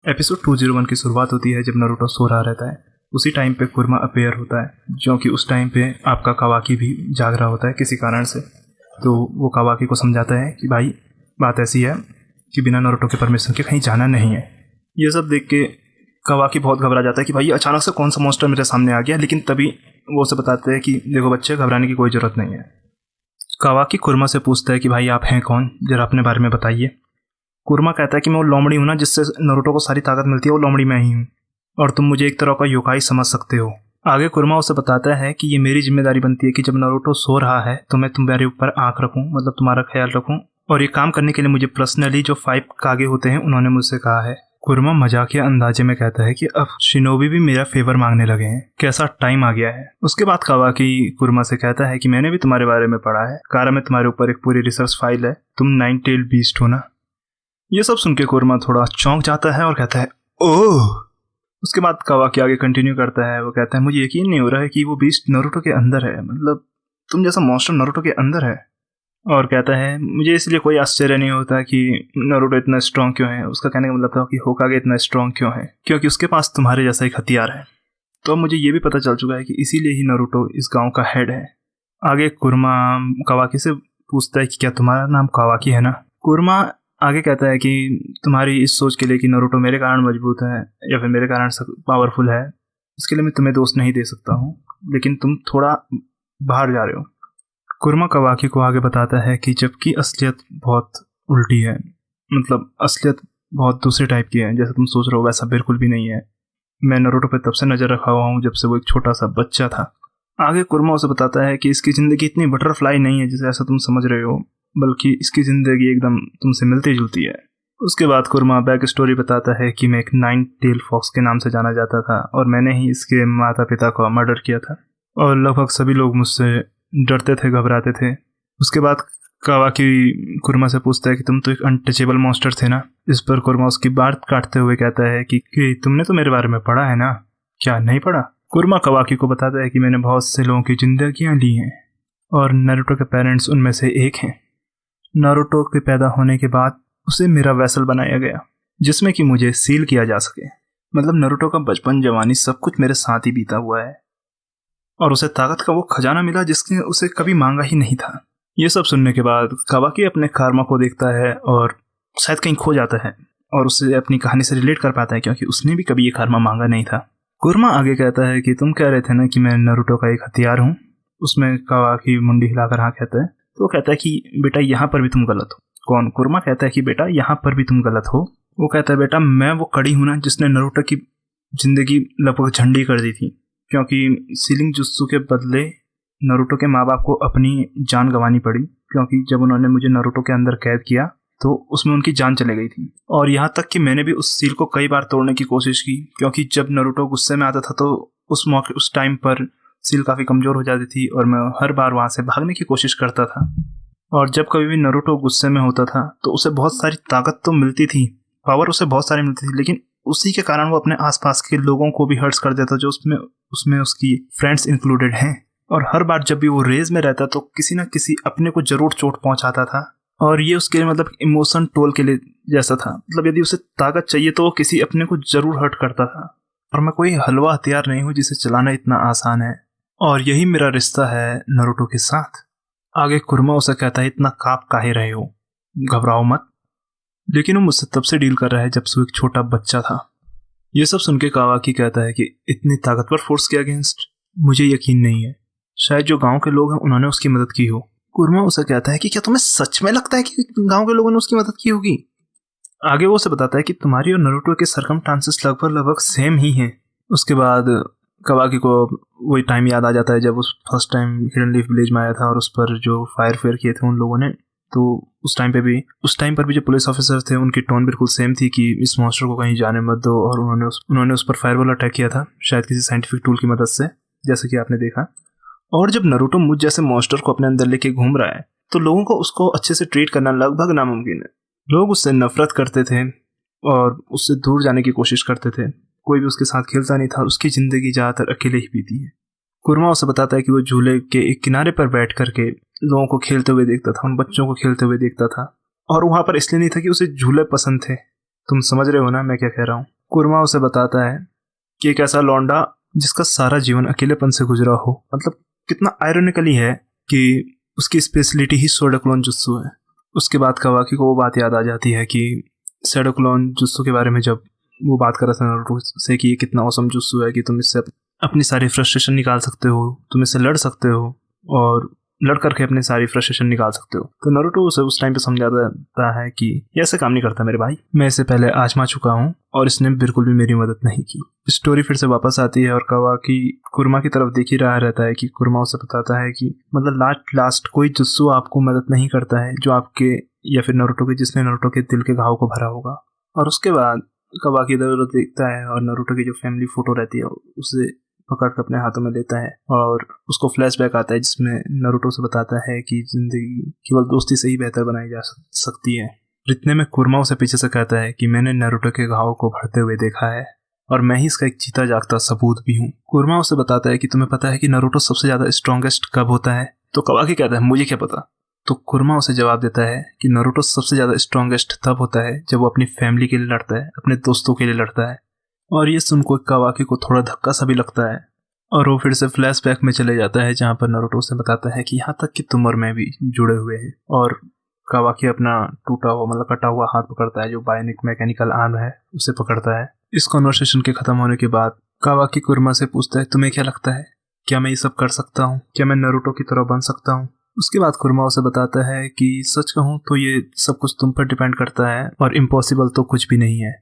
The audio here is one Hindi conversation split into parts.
एपिसोड 201 की शुरुआत होती है जब नारुतो सो रहा रहता है। उसी टाइम पे कुरमा अपेयर होता है, जो कि उस टाइम पे आपका कावाकी भी जाग रहा होता है किसी कारण से। तो वो कावाकी को समझाता है कि भाई बात ऐसी है कि बिना नारुतो के परमिशन के कहीं जाना नहीं है। ये सब देख के कावाकी बहुत घबरा जाता है कि भाई अचानक से कौन सा मॉन्स्टर मेरे सामने आ गया, लेकिन तभी वो उसे बताते हैं कि देखो बच्चे, घबराने की कोई ज़रूरत नहीं है। कावाकी कुरमा से पूछता है कि भाई आप हैं कौन, जरा अपने बारे में बताइए। कुरमा कहता है कि मैं वो लोमड़ी हूँ ना जिससे नारुतो को सारी ताकत मिलती है, वो लोमड़ी मैं ही हूँ और तुम मुझे एक तरह का योकाई समझ सकते हो। आगे कुरमा उसे बताता है कि ये मेरी जिम्मेदारी बनती है कि जब नारुतो सो रहा है तो मैं तुम्हारे ऊपर आंख रखूँ, मतलब तुम्हारा ख्याल रखूँ, और ये काम करने के लिए मुझे पर्सनली जो 5 कागे होते हैं उन्होंने मुझसे कहा है। कुरमा मजाकिया अंदाजे में कहता है कि अब शिनोबी भी मेरा फेवर मांगने लगे हैं, कैसा टाइम आ गया है। उसके बाद कावाकी कुरमा से कहता है कि मैंने भी तुम्हारे बारे में पढ़ा है, कारा में तुम्हारे ऊपर एक पूरी रिसर्च फाइल है, तुम 9 टेल बीस्ट हो ना। ये सब सुन के कुरमा थोड़ा चौंक जाता है और कहता है ओह। उसके बाद कावाकी आगे कंटिन्यू करता है, वो कहता है मुझे यकीन नहीं हो रहा है कि वो बीस्ट नारुतो के अंदर है, मतलब तुम जैसा मॉन्स्टर नारुतो के अंदर है। और कहता है मुझे इसलिए कोई आश्चर्य नहीं होता कि नारुतो इतना स्ट्रांग क्यों है। उसका कहने का मतलब था कि होकागे इतना स्ट्रांग क्यों है, क्योंकि उसके पास तुम्हारे जैसा एक हथियार है। तो मुझे ये भी पता चल चुका है कि इसीलिए ही नारुतो इस गांव का हेड है। आगे कुरमा कावाकी से पूछता है कि क्या तुम्हारा नाम कावाकी है ना। कुरमा आगे कहता है कि तुम्हारी इस सोच के लिए कि नारुतो मेरे कारण मजबूत है या फिर मेरे कारण पावरफुल है, इसके लिए मैं तुम्हें दोस्त नहीं दे सकता हूँ, लेकिन तुम थोड़ा बाहर जा रहे हो। कुरमा कावाकी को आगे बताता है कि जबकि असलियत बहुत उल्टी है, मतलब असलियत बहुत दूसरे टाइप की है, जैसा तुम सोच रहे हो वैसा बिल्कुल भी नहीं है। मैं नारुतो पे तब से नज़र रखा हुआ हूँ जब से वो एक छोटा सा बच्चा था। आगे कुरमा उसे बताता है कि इसकी ज़िंदगी इतनी बटरफ्लाई नहीं है जैसे ऐसा तुम समझ रहे हो, बल्कि इसकी ज़िंदगी एकदम तुमसे मिलती जुलती है। उसके बाद कुरमा बैक स्टोरी बताता है कि मैं एक 9 टेल फॉक्स के नाम से जाना जाता था और मैंने ही इसके माता पिता को मर्डर किया था और लगभग सभी लोग मुझसे डरते थे, घबराते थे। उसके बाद कावाकी कुरमा से पूछता है कि तुम तो एक अनटचेबल मॉन्स्टर थे ना। इस पर कुरमा उसकी बात काटते हुए कहता है कि तुमने तो मेरे बारे में पढ़ा है ना, क्या नहीं पढ़ा। कुरमा कावाकी को बताता है कि मैंने बहुत से लोगों की जिंदगियां ली हैं और नारुतो के पेरेंट्स उनमें से एक हैं। नारुतो के पैदा होने के बाद उसे मेरा वैसल बनाया गया जिसमें कि मुझे सील किया जा सके। मतलब नारुतो का बचपन, जवानी सब कुछ मेरे साथ ही बीता हुआ है और उसे ताकत का वो खजाना मिला जिसने उसे कभी मांगा ही नहीं था। ये सब सुनने के बाद कावाकी अपने कार्मा को देखता है और शायद कहीं खो जाता है और उसे अपनी कहानी से रिलेट कर पाता है, क्योंकि उसने भी कभी ये कार्मा मांगा नहीं था। कुरमा आगे कहता है कि तुम कह रहे थे ना कि मैं नारुतो का एक हथियार हूँ। उसमें कावाकी मुंडी हिलाकर हाँ कहता है। तो कहता है कि बेटा यहाँ पर भी तुम गलत हो। कौन? कुरमा कहता है कि बेटा यहाँ पर भी तुम गलत हो। वो कहता है बेटा मैं वो कड़ी हूँ ना जिसने नारुतो की जिंदगी लगभग झंडी कर दी थी, क्योंकि सीलिंग जुत्सु के बदले नारुतो के माँ बाप को अपनी जान गंवानी पड़ी, क्योंकि जब उन्होंने मुझे नारुतो के अंदर कैद किया तो उसमें उनकी जान चली गई थी। और यहाँ तक कि मैंने भी उस सील को कई बार तोड़ने की कोशिश की, क्योंकि जब नारुतो गुस्से में आता था तो उस टाइम पर सील काफ़ी कमज़ोर हो जाती थी और मैं हर बार वहाँ से भागने की कोशिश करता था। और जब कभी भी नारुतो गुस्से में होता था तो उसे बहुत सारी ताकत तो मिलती थी, पावर उसे बहुत सारी मिलती थी, लेकिन उसी के कारण वो अपने आसपास के लोगों को भी हर्ट्स कर देता, जो उसमें उसकी फ्रेंड्स इंक्लूडेड हैं। और हर बार जब भी वो रेज में रहता तो किसी ना किसी अपने को जरूर चोट पहुंचाता था और ये उसके मतलब इमोशन टोल के लिए जैसा था। मतलब यदि उसे ताकत चाहिए तो वो किसी अपने को जरूर हर्ट करता था। और मैं कोई हलवा हथियार नहीं हूँ जिसे चलाना इतना आसान है, और यही मेरा रिश्ता है नारुतो के साथ। आगे कुरमा उसे कहता है इतना कांप काहे रहे हो, घबराओ मत। लेकिन वो मुझसे तब से डील कर रहा है जब से वो एक छोटा बच्चा था। ये सब सुन के कावाकी कहता है कि इतनी ताकतवर फोर्स के अगेंस्ट मुझे यकीन नहीं है, शायद जो गांव के लोग हैं उन्होंने उसकी मदद की हो। कुरमा उसे कहता है कि क्या तुम्हें सच में लगता है कि गांव के लोगों ने उसकी मदद की होगी। आगे वो उसे बताता है कि तुम्हारी और नारुतो के सरकमस्टांसेस लगभग सेम ही हैं। उसके बाद कावाकी को वही टाइम याद आ जाता है जब उस first time hidden leaf village में आया था और उस पर जो फायर फेयर किए थे उन लोगों ने। तो उस टाइम पर भी जो पुलिस ऑफिसर थे उनकी टोन बिल्कुल सेम थी कि इस मॉन्स्टर को कहीं जाने मत दो, और उन्होंने उस पर फायरबॉल अटैक किया था, शायद किसी साइंटिफिक टूल की मदद से, जैसे कि आपने देखा। और जब नारुतो मुझ जैसे मॉन्स्टर को अपने अंदर लेके घूम रहा है तो लोगों को उसको अच्छे से ट्रीट करना लगभग नामुमकिन है। लोग उससे नफरत करते थे और उससे दूर जाने की कोशिश करते थे। कोई भी उसके साथ खेलता नहीं था, उसकी जिंदगी ज्यादातर अकेले ही बीती है। कुरमा उसे बताता है कि वो झूले के एक किनारे पर बैठ करके लोगों को खेलते हुए देखता था, उन बच्चों को खेलते हुए देखता था, और वहां पर इसलिए नहीं था कि उसे झूले पसंद थे। तुम समझ रहे हो ना मैं क्या कह रहा हूँ। कुर्मा उसे बताता है कि एक ऐसा लौंडा जिसका सारा जीवन अकेलेपन से गुजरा हो, मतलब कितना आयरॉनिकली है कि उसकी स्पेशलिटी ही शैडो जुत्सु है। उसके बाद कवाकी को वो बात याद आ जाती है कि शैडो जुत्सु के बारे में जब वो बात कर रहा था नारुतो से कि ये कितना औसम जुत्सु है कि तुम इससे अपनी सारी फ्रस्ट्रेशन निकाल सकते हो, तुम इससे लड़ सकते हो और लड़ करके अपनी सारी फ्रस्ट्रेशन निकाल सकते हो। तो नारुतो उसे उस टाइम पे समझाता है कि ये ऐसे काम नहीं करता मेरे भाई, मैं इसे पहले आजमा चुका हूँ और इसने बिल्कुल भी मेरी मदद नहीं की। स्टोरी फिर से वापस आती है और कवाकी कुर्मा की तरफ देख ही रहा रहता है कि कुर्मा उसे बताता है कि मतलब लास्ट कोई जुत्सु आपको मदद नहीं करता है जो आपके या फिर नारुतो के, जिसने नारुतो के दिल के घाव को भरा होगा। और उसके बाद कवाकी इधर उधर देखता है और नारुतो की जो फैमिली फोटो रहती है उसे पकड़ कर अपने हाथों में लेता है और उसको फ्लैशबैक आता है जिसमें नारुतो से बताता है कि जिंदगी केवल दोस्ती से ही बेहतर बनाई जा सकती है। इतने में कुर्मा उसे पीछे से कहता है कि मैंने नारुतो के घाव को भरते हुए देखा है और मैं ही इसका एक जीता जागता सबूत भी हूँ। कुर्मा उसे बताता है कि तुम्हें पता है कि नारुतो सबसे ज्यादा स्ट्रॉन्गेस्ट कब होता है? तो कवाकी कहता है मुझे क्या पता। तो कुर्मा उसे जवाब देता है कि नारुतो सबसे ज्यादा स्ट्रॉन्गेस्ट तब होता है जब वो अपनी फैमिली के लिए लड़ता है, अपने दोस्तों के लिए लड़ता है। और ये सुनकर कवाकी को थोड़ा धक्का सा भी लगता है और वो फिर से फ्लैशबैक में चले जाता है जहाँ पर नारुतो से बताता है कि यहाँ तक कि तुम और मैं भी जुड़े हुए हैं। और कवाकी अपना टूटा हुआ मतलब कटा हुआ हाथ पकड़ता है, जो बायोनिक मैकेनिकल आर्म है उसे पकड़ता है। इस कॉन्वर्सेशन के खत्म होने के बाद कवाकी कुर्मा से पूछता है तुम्हें क्या लगता है, क्या मैं ये सब कर सकता हूँ? क्या मैं नारुतो की तरह बन सकता हूँ? उसके बाद कुर्मा उसे बताता है कि सच कहूँ तो ये सब कुछ तुम पर डिपेंड करता है और इम्पॉसिबल तो कुछ भी नहीं है।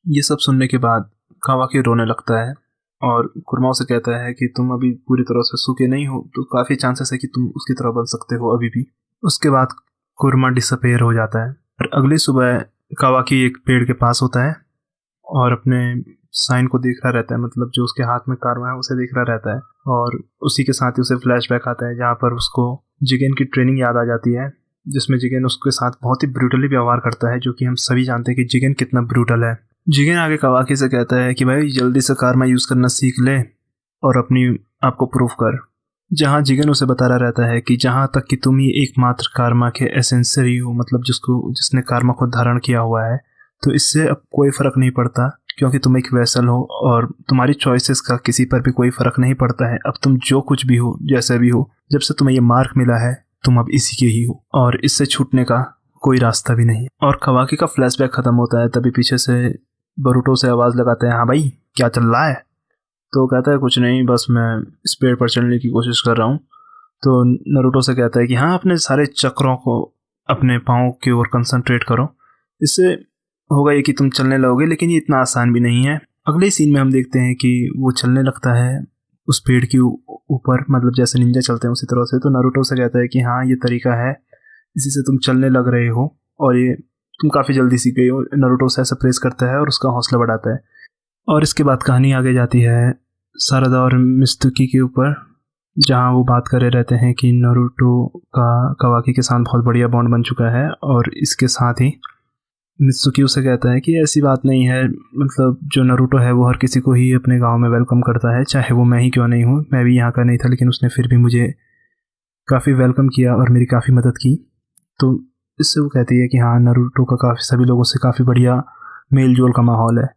ये सब सुनने के बाद कवाकी रोने लगता है और कुर्मा उसे कहता है कि तुम अभी पूरी तरह से सूखे नहीं हो तो काफ़ी चांसेस है कि तुम उसकी तरह बन सकते हो अभी भी। उसके बाद कुर्मा डिसअपेयर हो जाता है और अगली सुबह कवाकी एक पेड़ के पास होता है और अपने साइन को देख रहा रहता है, मतलब जो उसके हाथ में कार्मा है उसे देख रहा रहता है। और उसी के साथ ही उसे फ्लैशबैक आता है जहाँ पर उसको जिगेन की ट्रेनिंग याद आ जाती है, जिसमें जिगेन उसके साथ बहुत ही ब्रूटली व्यवहार करता है, जो कि हम सभी जानते हैं कि जिगेन कितना ब्रूटल है। जिगेन आगे कवाकी से कहता है कि भाई जल्दी से कार्मा यूज करना सीख ले और अपनी आपको प्रूफ कर। जहाँ जिगेन उसे बता रहा रहता है कि जहाँ तक कि तुम ही एकमात्र कार्मा के एसेंसरी हो, मतलब जिसने कार्मा को धारण किया हुआ है, तो इससे अब कोई फर्क नहीं पड़ता क्योंकि तुम एक वेसल हो और तुम्हारी चॉइसेस का किसी पर भी कोई फर्क नहीं पड़ता है। अब तुम जो कुछ भी हो, जैसे भी हो, जब से तुम्हें ये मार्क मिला है तुम अब इसी के ही हो और इससे छूटने का कोई रास्ता भी नहीं। और कवाकी का फ्लैशबैक खत्म होता है तभी पीछे से बोरुतो से आवाज लगाते हैं हाँ भाई क्या चल रहा है? तो कहता है कुछ नहीं, बस मैं इस पेड़ पर चढ़ने की कोशिश कर रहा हूँ। तो नारुतो से कहता है कि हाँ अपने सारे चक्रों को अपने पाँव की ओर कंसंट्रेट करो, इससे होगा ये कि तुम चलने लगोगे, लेकिन ये इतना आसान भी नहीं है। अगले सीन में हम देखते हैं कि वो चलने लगता है उस पेड़ के ऊपर, मतलब जैसे निंजा चलते हैं उसी तरह से। तो नारुतो से कहता है कि हाँ ये तरीका है, इसी से तुम चलने लग रहे हो और ये तुम काफ़ी जल्दी सीख गए हो। नारुतो से ऐसा प्रेस करता है और उसका हौसला बढ़ाता है। और इसके बाद कहानी आगे जाती है सारदा और मित्सुकी के ऊपर, जहाँ वो बात करे रहते हैं कि नारुतो का कवाकी के साथ बहुत बढ़िया बॉन्ड बन चुका है। और इसके साथ ही मित्सुकी उसे कहता है कि ऐसी बात नहीं है, मतलब जो नारुतो है वो हर किसी को ही अपने गांव में वेलकम करता है, चाहे वो मैं ही क्यों नहीं हूँ। मैं भी यहाँ का नहीं था लेकिन उसने फिर भी मुझे काफ़ी वेलकम किया और मेरी काफ़ी मदद की। तो इससे वो कहती है कि हाँ नारुतो का काफ़ी सभी लोगों से काफ़ी बढ़िया मेल जोल का माहौल है।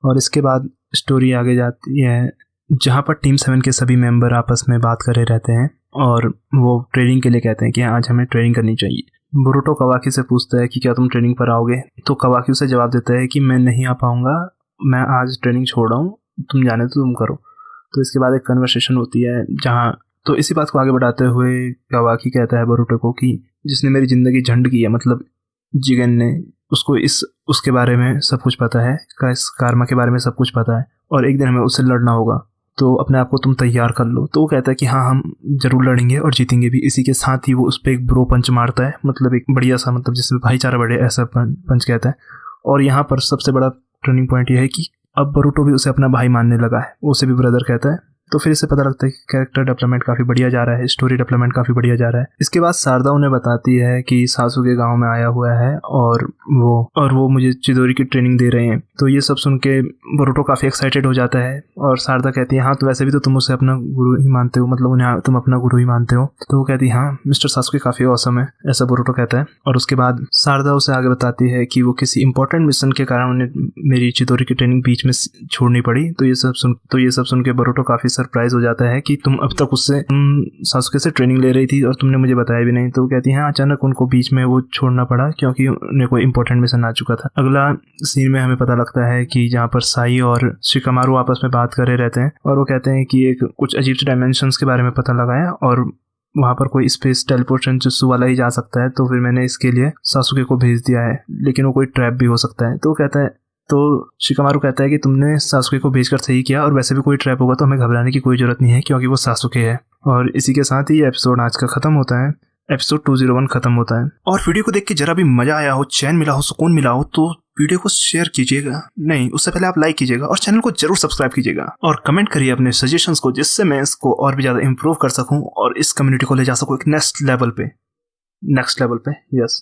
और इसके बाद स्टोरी आगे जाती है जहाँ पर टीम 7 के सभी मेंबर आपस में बात करे रहते हैं और वो ट्रेनिंग के लिए कहते हैं कि आज हमें ट्रेनिंग करनी चाहिए। बोरुतो कवाकी से पूछता है कि क्या तुम ट्रेनिंग पर आओगे? तो कवाकी उसे जवाब देता है कि मैं नहीं आ पाऊंगा, मैं आज ट्रेनिंग छोड़ रहा हूँ, तुम जाने तो तुम करो। तो इसके बाद एक कन्वर्सेशन होती है जहाँ, तो इसी बात को आगे बढ़ाते हुए कवाकी कहता है बोरुतो को कि जिसने मेरी ज़िंदगी झंड की है, मतलब जिगेन ने, उसको उसके बारे में सब कुछ पता है, इस कार्मा के बारे में सब कुछ पता है और एक दिन हमें उससे लड़ना होगा, तो अपने आप को तुम तैयार कर लो। तो वो कहता है कि हाँ हम जरूर लड़ेंगे और जीतेंगे भी। इसी के साथ ही वो उस पर एक ब्रो पंच मारता है, मतलब एक बढ़िया सा, मतलब जिसमें भाईचारा बढ़े ऐसा पंच कहता है। और यहाँ पर सबसे बड़ा टर्निंग पॉइंट ये है कि अब बोरुतो भी उसे अपना भाई मानने लगा है, वो उसे भी ब्रदर कहता है। तो फिर इससे पता लगता है कि कैरेक्टर डेवलपमेंट काफ़ी बढ़िया जा रहा है, स्टोरी डेवलपमेंट काफ़ी बढ़िया जा रहा है। इसके बाद शारदा उन्हें बताती है कि सासुके गांव में आया हुआ है और वो मुझे चिदोरी की ट्रेनिंग दे रहे हैं। तो ये सब सुन के बोरुतो काफ़ी एक्साइटेड हो जाता है और शारदा कहती है हाँ तो वैसे भी तो तुम उसे अपना गुरु ही मानते हो, मतलब उन्हें तुम अपना गुरु ही मानते हो। तो वो कहती है हाँ मिस्टर सासुके काफ़ी ऑसम है, ऐसा बोरुतो कहता है। और उसके बाद शारदा उसे आगे बताती है कि वो किसी इंपॉर्टेंट मिशन के कारण उन्हें मेरी चिदोरी की ट्रेनिंग बीच में छोड़नी पड़ी। तो ये सब सुन के बोरुतो काफ़ी सरप्राइज हो जाता है कि तुम अब तक उससे सासुके से ट्रेनिंग ले रही थी और तुमने मुझे बताया भी नहीं। तो वो कहती है अचानक उनको बीच में वो छोड़ना पड़ा क्योंकि उन्हें कोई इंपॉर्टेंट मिशन आ चुका था। अगला सीन में हमें पता लगता है कि जहाँ पर साई और शिकामारू आपस में बात कर रहे रहते हैं और वो कहते हैं कि एक कुछ अजीब से डायमेंशंस के बारे में पता लगा है और वहाँ पर कोई स्पेस टेलीपोर्टेशन जुत्सु वाला ही जा सकता है। तो फिर मैंने इसके लिए सासुके को भेज दिया है, लेकिन वो कोई ट्रैप भी हो सकता है। तो शिकामारू कहता है कि तुमने सासुके को भेजकर सही किया और वैसे भी कोई ट्रैप होगा तो हमें घबराने की कोई जरूरत नहीं है क्योंकि वो सासुके है। और इसी के साथ ही एपिसोड आज का खत्म होता है, एपिसोड 201 खत्म होता है। और वीडियो को देख के जरा भी मजा आया हो, चैन मिला हो, सुकून मिला हो तो वीडियो को शेयर कीजिएगा, नहीं उससे पहले आप लाइक कीजिएगा और चैनल को जरूर सब्सक्राइब कीजिएगा और कमेंट करिए अपने सजेशंस को जिससे मैं इसको और भी ज्यादा इंप्रूव कर सकूं और इस कम्युनिटी को ले जा सकूं एक नेक्स्ट लेवल पे। यस।